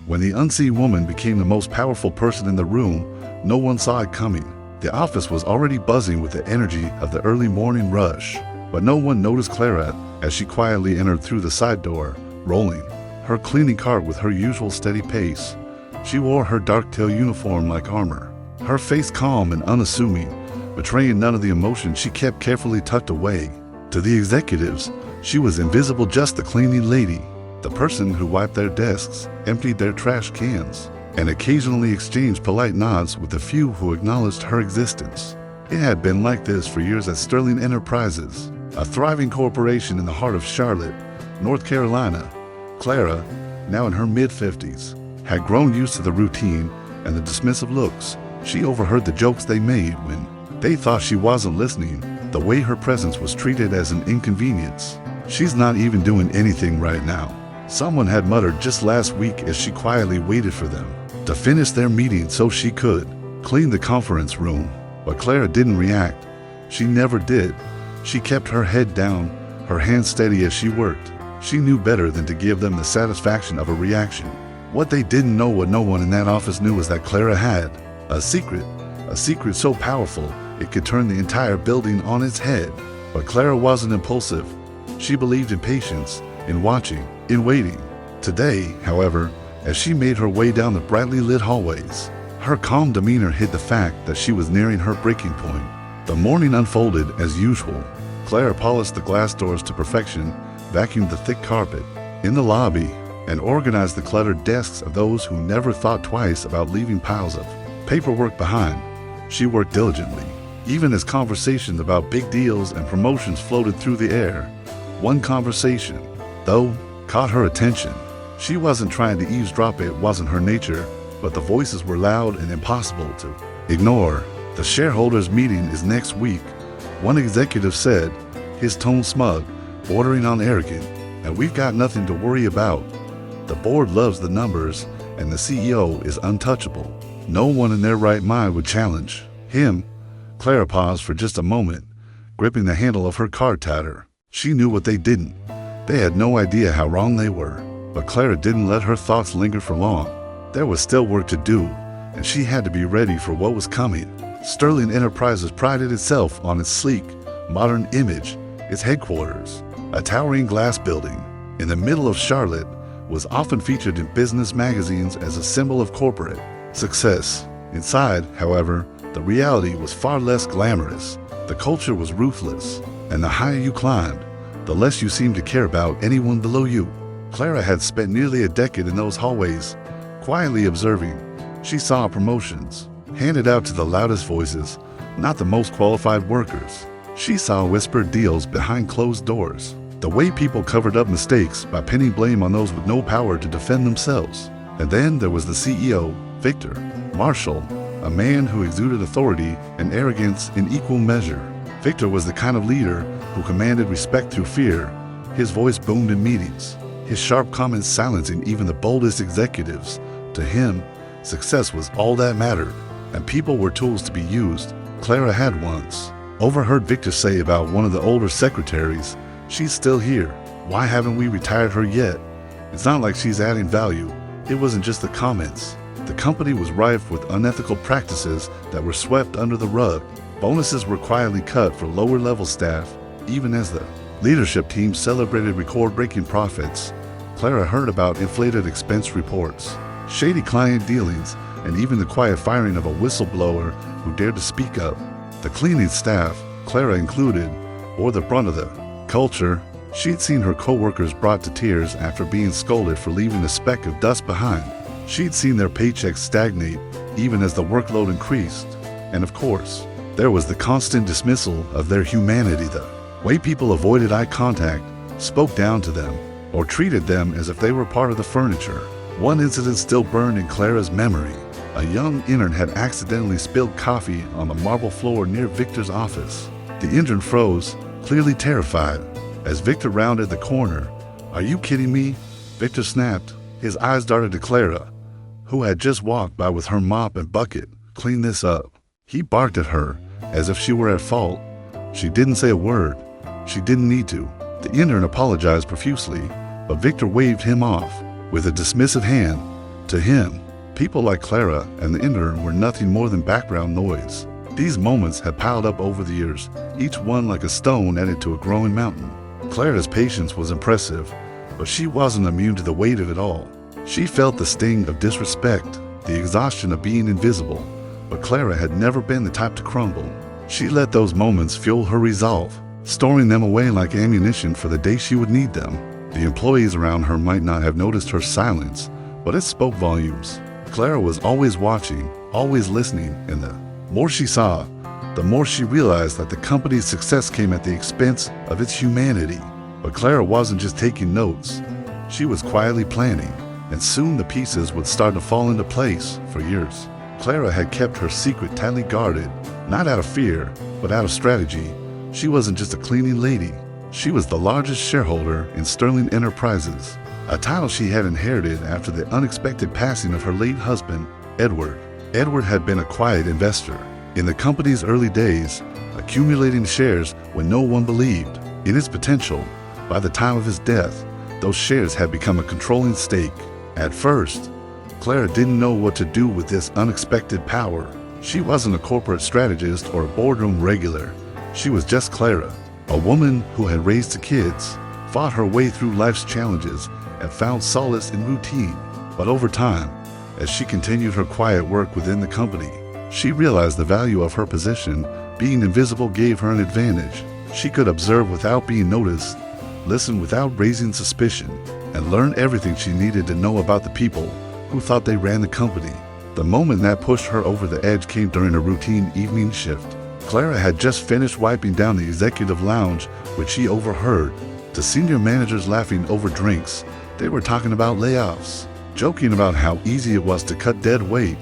When the unseen woman became the most powerful person in the room, no one saw it coming. The office was already buzzing with the energy of the early morning rush, but no one noticed Clara as she quietly entered through the side door, rolling her cleaning cart with her usual steady pace. She wore her dark tail uniform like armor, her face calm and unassuming, betraying none of the emotion she kept carefully tucked away. To the executives, she was invisible, just the cleaning lady, the person who wiped their desks, emptied their trash cans, and occasionally exchanged polite nods with the few who acknowledged her existence. It had been like this for years at Sterling Enterprises, a thriving corporation in the heart of Charlotte, North Carolina. Clara, now in her mid-50s, had grown used to the routine and the dismissive looks. She overheard the jokes they made when they thought she wasn't listening, the way her presence was treated as an inconvenience. "She's not even doing anything right now," someone had muttered just last week as she quietly waited for them to finish their meeting so she could clean the conference room. But Clara didn't react. She never did. She kept her head down, her hands steady as she worked. She knew better than to give them the satisfaction of a reaction. What they didn't know, what no one in that office knew, was that Clara had a secret so powerful it could turn the entire building on its head. But Clara wasn't impulsive. She believed in patience, in watching, in waiting. Today, however, as she made her way down the brightly lit hallways, her calm demeanor hid the fact that she was nearing her breaking point. The morning unfolded as usual. Clara polished the glass doors to perfection, vacuumed the thick carpet in the lobby, and organized the cluttered desks of those who never thought twice about leaving piles of paperwork behind. She worked diligently, even as conversations about big deals and promotions floated through the air. One conversation, though, caught her attention. She wasn't trying to eavesdrop, it wasn't her nature, but the voices were loud and impossible to ignore. "The shareholders' meeting is next week," one executive said, his tone smug, bordering on arrogant, "and we've got nothing to worry about. The board loves the numbers, and the CEO is untouchable. No one in their right mind would challenge him." Clara paused for just a moment, gripping the handle of her cart tighter. She knew what they didn't. They had no idea how wrong they were. But Clara didn't let her thoughts linger for long. There was still work to do, and she had to be ready for what was coming. Sterling Enterprises prided itself on its sleek, modern image. Its headquarters, a towering glass building in the middle of Charlotte, was often featured in business magazines as a symbol of corporate success. Inside, however, the reality was far less glamorous. The culture was ruthless, and the higher you climbed, the less you seemed to care about anyone below you. Clara had spent nearly a decade in those hallways, quietly observing. She saw promotions handed out to the loudest voices, not the most qualified workers. She saw whispered deals behind closed doors, the way people covered up mistakes by pinning blame on those with no power to defend themselves. And then there was the CEO, Victor Marshall, a man who exuded authority and arrogance in equal measure. Victor was the kind of leader who commanded respect through fear. His voice boomed in meetings, his sharp comments silencing even the boldest executives. To him, success was all that mattered, and people were tools to be used. Clara had once overheard Victor say about one of the older secretaries, "She's still here. Why haven't we retired her yet? It's not like she's adding value." It wasn't just the comments. The company was rife with unethical practices that were swept under the rug. Bonuses were quietly cut for lower-level staff, even as the leadership team celebrated record-breaking profits. Clara heard about inflated expense reports, shady client dealings, and even the quiet firing of a whistleblower who dared to speak up. The cleaning staff, Clara included, bore the brunt of the culture. She'd seen her co-workers brought to tears after being scolded for leaving a speck of dust behind. She'd seen their paychecks stagnate even as the workload increased. And of course, there was the constant dismissal of their humanity, the way people avoided eye contact, spoke down to them, or treated them as if they were part of the furniture. One incident still burned in Clara's memory. A young intern had accidentally spilled coffee on the marble floor near Victor's office. The intern froze, clearly terrified, as Victor rounded the corner. "Are you kidding me?" Victor snapped. His eyes darted to Clara, who had just walked by with her mop and bucket. "Clean this up." He barked at her, as if she were at fault. She didn't say a word. She didn't need to. The intern apologized profusely, but Victor waved him off with a dismissive hand. To him, people like Clara and the intern were nothing more than background noise. These moments had piled up over the years, each one like a stone added to a growing mountain. Clara's patience was impressive, but she wasn't immune to the weight of it all. She felt the sting of disrespect, the exhaustion of being invisible, but Clara had never been the type to crumble. She let those moments fuel her resolve, storing them away like ammunition for the day she would need them. The employees around her might not have noticed her silence, but it spoke volumes. Clara was always watching, always listening, and the more she saw, the more she realized that the company's success came at the expense of its humanity. But Clara wasn't just taking notes. She was quietly planning, and soon the pieces would start to fall into place. For years, Clara had kept her secret tightly guarded, not out of fear, but out of strategy. She wasn't just a cleaning lady. She was the largest shareholder in Sterling Enterprises, a title she had inherited after the unexpected passing of her late husband, Edward. Edward had been a quiet investor in the company's early days, accumulating shares when no one believed in its potential. By the time of his death, those shares had become a controlling stake. At first, Clara didn't know what to do with this unexpected power. She wasn't a corporate strategist or a boardroom regular. She was just Clara, a woman who had raised two kids, fought her way through life's challenges, and found solace in routine. But over time, as she continued her quiet work within the company, she realized the value of her position. Being invisible gave her an advantage. She could observe without being noticed, listen without raising suspicion, and learn everything she needed to know about the people who thought they ran the company. The moment that pushed her over the edge came during a routine evening shift. Clara had just finished wiping down the executive lounge, which she overheard the senior managers laughing over drinks. They were talking about layoffs, joking about how easy it was to cut dead weight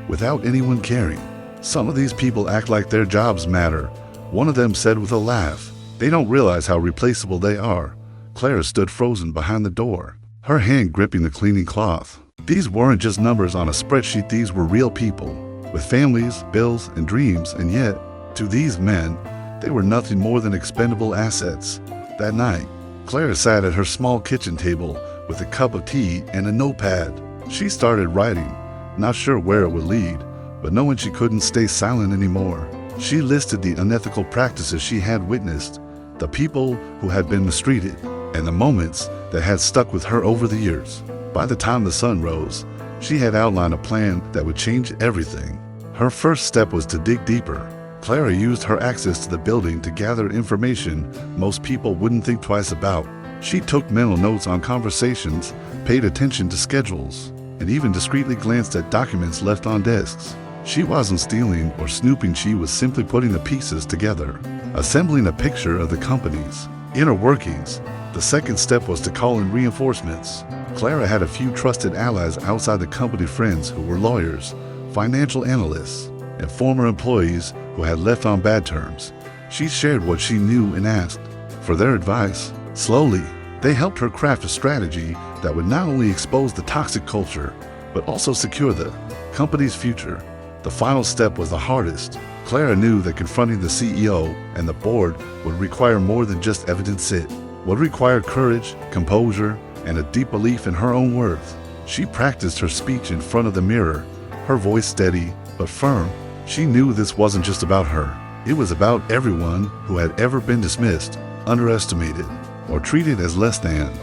without anyone caring. Some of these people act like their jobs matter, one of them said with a laugh. They don't realize how replaceable they are. Clara stood frozen behind the door, her hand gripping the cleaning cloth. These weren't just numbers on a spreadsheet, these were real people, with families, bills, and dreams, and yet, to these men, they were nothing more than expendable assets. That night, Clara sat at her small kitchen table with a cup of tea and a notepad. She started writing, not sure where it would lead, but knowing she couldn't stay silent anymore. She listed the unethical practices she had witnessed, the people who had been mistreated, and the moments that had stuck with her over the years. By the time the sun rose, she had outlined a plan that would change everything. Her first step was to dig deeper. Clara used her access to the building to gather information most people wouldn't think twice about. She took mental notes on conversations, paid attention to schedules, and even discreetly glanced at documents left on desks. She wasn't stealing or snooping, she was simply putting the pieces together, assembling a picture of the company's inner workings. The second step was to call in reinforcements. Clara had a few trusted allies outside the company, friends who were lawyers, financial analysts, and former employees who had left on bad terms. She shared what she knew and asked for their advice. Slowly, they helped her craft a strategy that would not only expose the toxic culture, but also secure the company's future. The final step was the hardest. Clara knew that confronting the CEO and the board would require more than just evidence. It would require courage, composure, and a deep belief in her own worth. She practiced her speech in front of the mirror, her voice steady but firm. She knew this wasn't just about her. It was about everyone who had ever been dismissed, underestimated, or treated as less than.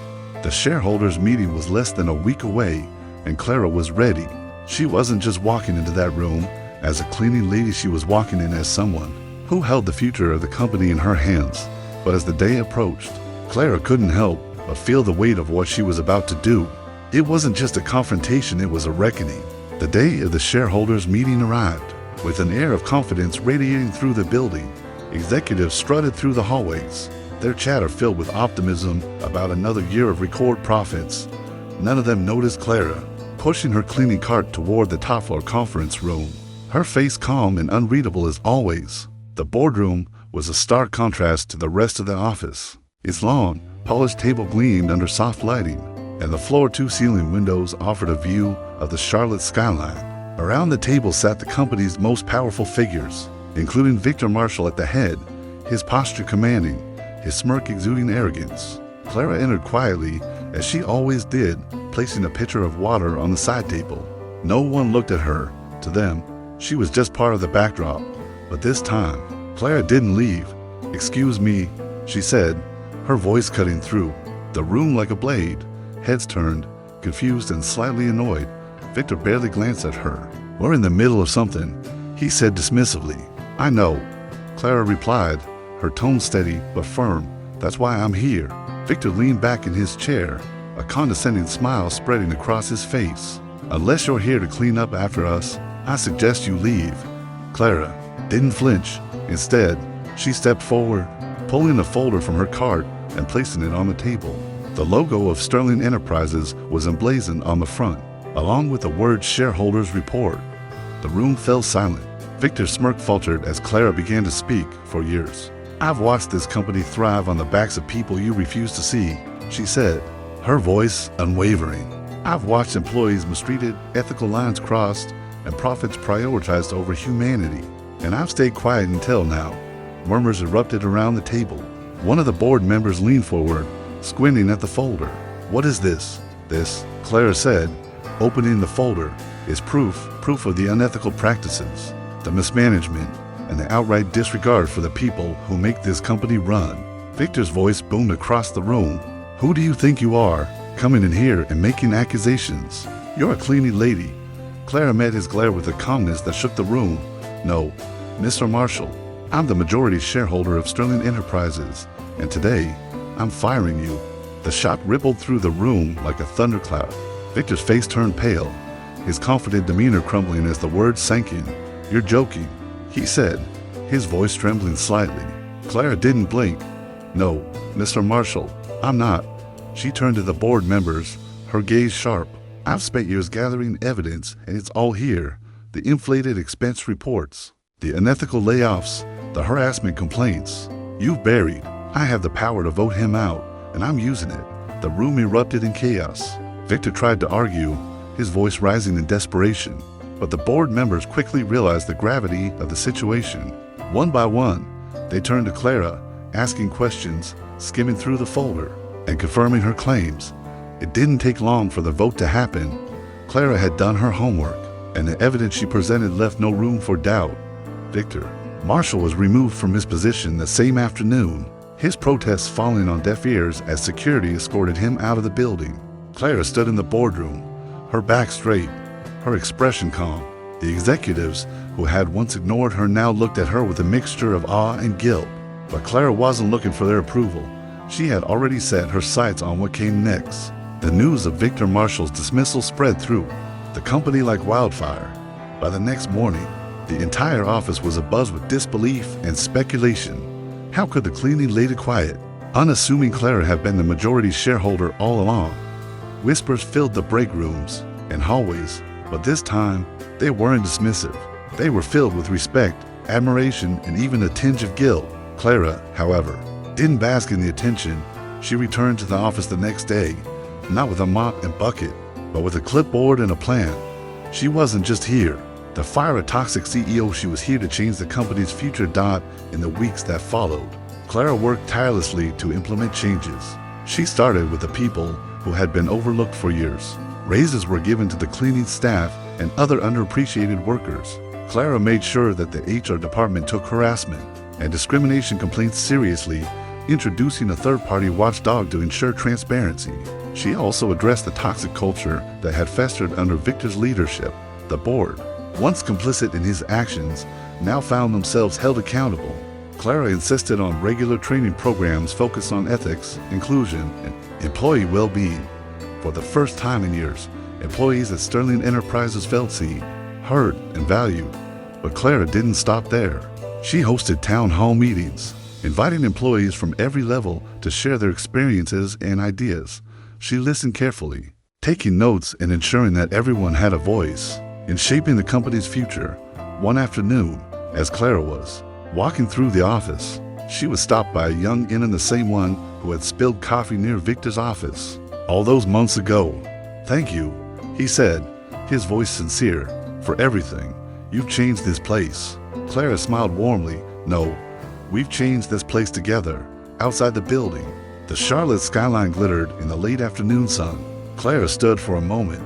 The shareholders' meeting was less than a week away, and Clara was ready. She wasn't just walking into that room as a cleaning lady, she was walking in as someone who held the future of the company in her hands. But as the day approached, Clara couldn't help but feel the weight of what she was about to do. It wasn't just a confrontation, it was a reckoning. The day of the shareholders' meeting arrived. With an air of confidence radiating through the building, executives strutted through the hallways, their chatter filled with optimism about another year of record profits. None of them noticed Clara, pushing her cleaning cart toward the top floor conference room, her face calm and unreadable as always. The boardroom was a stark contrast to the rest of the office. Its long, polished table gleamed under soft lighting, and the floor-to-ceiling windows offered a view of the Charlotte skyline. Around the table sat the company's most powerful figures, including Victor Marshall at the head, his posture commanding, his smirk exuding arrogance. Clara entered quietly, as she always did, placing a pitcher of water on the side table. No one looked at her. To them, she was just part of the backdrop. But this time, Clara didn't leave. "Excuse me," she said, her voice cutting through the room like a blade. Heads turned, confused and slightly annoyed. Victor barely glanced at her. "We're in the middle of something," he said dismissively. "I know," Clara replied, her tone steady but firm. "That's why I'm here." Victor leaned back in his chair, a condescending smile spreading across his face. "Unless you're here to clean up after us, I suggest you leave." Clara didn't flinch. Instead, she stepped forward, pulling a folder from her cart and placing it on the table. The logo of Sterling Enterprises was emblazoned on the front, along with the word "Shareholders Report." The room fell silent. Victor's smirk faltered as Clara began to speak. "For years, I've watched this company thrive on the backs of people you refuse to see," she said, her voice unwavering. "I've watched employees mistreated, ethical lines crossed, and profits prioritized over humanity. And I've stayed quiet until now." Murmurs erupted around the table. One of the board members leaned forward, squinting at the folder. "What is this?" "This," Clara said, opening the folder, "is proof of the unethical practices, the mismanagement, and the outright disregard for the people who make this company run." Victor's voice boomed across the room. "Who do you think you are, coming in here and making accusations? You're a cleaning lady." Clara met his glare with a calmness that shook the room. "No, Mr. Marshall, I'm the majority shareholder of Sterling Enterprises, and today, I'm firing you." The shock rippled through the room like a thundercloud. Victor's face turned pale, his confident demeanor crumbling as the words sank in. "You're joking," he said, his voice trembling slightly. Clara didn't blink. "No, Mr. Marshall, I'm not." She turned to the board members, her gaze sharp. "I've spent years gathering evidence, and it's all here. The inflated expense reports, the unethical layoffs, the harassment complaints. You've buried. I have the power to vote him out, and I'm using it." The room erupted in chaos. Victor tried to argue, his voice rising in desperation, but the board members quickly realized the gravity of the situation. One by one, they turned to Clara, asking questions, skimming through the folder, and confirming her claims. It didn't take long for the vote to happen. Clara had done her homework, and the evidence she presented left no room for doubt. Victor Marshall was removed from his position the same afternoon, his protests falling on deaf ears as security escorted him out of the building. Clara stood in the boardroom, her back straight, her expression calm. The executives, who had once ignored her, now looked at her with a mixture of awe and guilt. But Clara wasn't looking for their approval. She had already set her sights on what came next. The news of Victor Marshall's dismissal spread through the company like wildfire. By the next morning, the entire office was abuzz with disbelief and speculation. How could the cleaning lady quiet, unassuming Clara have been the majority shareholder all along? Whispers filled the break rooms and hallways, but this time, they weren't dismissive. They were filled with respect, admiration, and even a tinge of guilt. Clara, however, didn't bask in the attention. She returned to the office the next day, not with a mop and bucket, but with a clipboard and a plan. She wasn't just here to fire a toxic CEO, she was here to change the company's future. In the weeks that followed, Clara worked tirelessly to implement changes. She started with the people who had been overlooked for years. Raises were given to the cleaning staff and other underappreciated workers. Clara made sure that the HR department took harassment and discrimination complaints seriously, introducing a third-party watchdog to ensure transparency. She also addressed the toxic culture that had festered under Victor's leadership. The board, once complicit in his actions, now found themselves held accountable. Clara insisted on regular training programs focused on ethics, inclusion, and employee well-being. For the first time in years, employees at Sterling Enterprises felt seen, heard, and valued. But Clara didn't stop there. She hosted town hall meetings, inviting employees from every level to share their experiences and ideas. She listened carefully, taking notes and ensuring that everyone had a voice in shaping the company's future. One afternoon, as Clara was walking through the office, she was stopped by a young in the same one who had spilled coffee near Victor's office all those months ago. "Thank you," he said, his voice sincere, "for everything. You've changed this place." Clara smiled warmly. "No, we've changed this place together." Outside the building, the Charlotte skyline glittered in the late afternoon sun. Clara stood for a moment,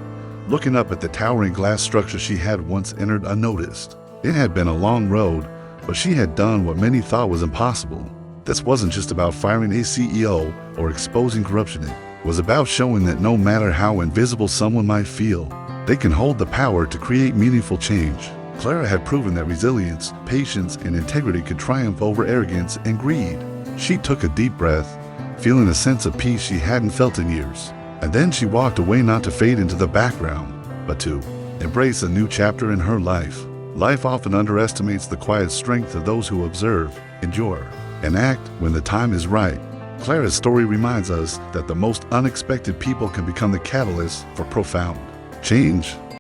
looking up at the towering glass structure she had once entered unnoticed. It had been a long road, but she had done what many thought was impossible. This wasn't just about firing a CEO or exposing corruption. It was about showing that no matter how invisible someone might feel, they can hold the power to create meaningful change. Clara had proven that resilience, patience, and integrity could triumph over arrogance and greed. She took a deep breath, feeling a sense of peace she hadn't felt in years. And then she walked away, not to fade into the background, but to embrace a new chapter in her life. Life often underestimates the quiet strength of those who observe, endure, and act when the time is right. Clara's story reminds us that the most unexpected people can become the catalyst for profound change.